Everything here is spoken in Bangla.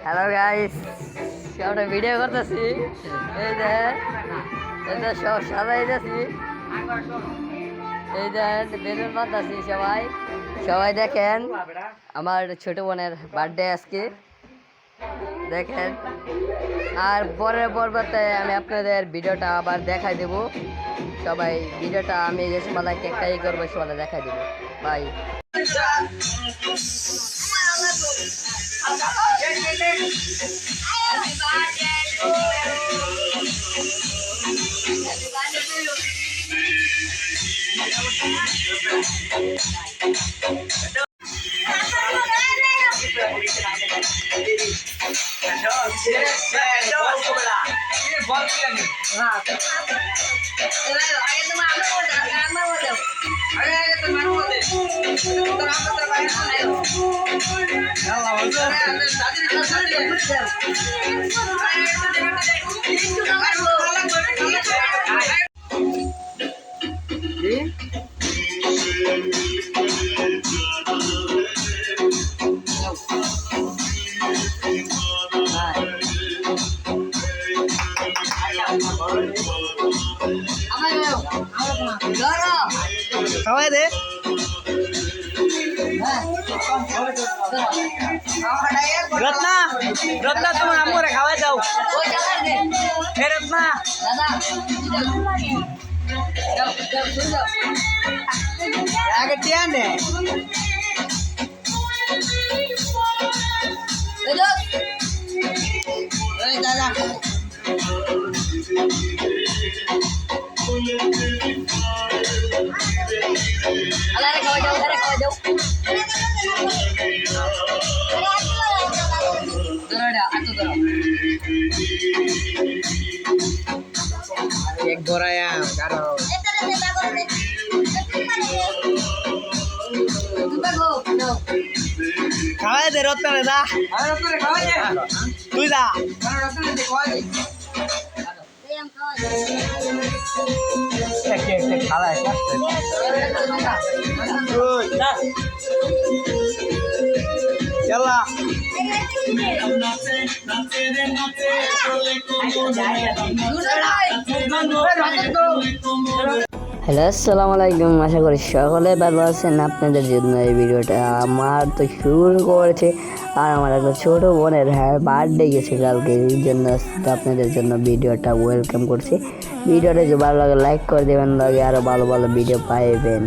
হ্যালো গাইস, আমরা ভিডিও করতেছি। এই যে সব সাজাইতেছি। এই যে বেলুন বাঁধতেছি। সবাই সবাই দেখেন, আমার ছোট বোনের বার্থডে আজকে দেখেন। আর পরের পর্বতে আমি আপনাদের ভিডিওটা আবার দেখাই দেব। সবাই ভিডিওটা আমি যে সময় কেকটাই করবো সবাই দেখাই দেবো। বাই। খাওয়াই দে রত্না রত্না তোমার আম্মুরে খাওয়াই দাও হে রত্না আগে টিয়ান দে দাদা एक गोराया करो खावाय दे रत्ना रे दा रत्ना खावाय दे তুই দা রত্না দে খাওয়াই দে এক এক খাওয়াই ওই দা चला হ্যালো, আসসালামু আলাইকুম। আশা করি সকলে ভালো আছেন। আপনাদের জন্য এই ভিডিওটা আমার তো শুরু করেছে। আর আমার একটা ছোটো বোনের বার্থডে গেছে কালকে, এই জন্য আপনাদের জন্য ভিডিওটা ওয়েলকাম করছি। ভিডিওটা যদি ভালো লাগে লাইক করে দেবেন, লাগে আরও ভালো ভালো ভিডিও পাইবেন।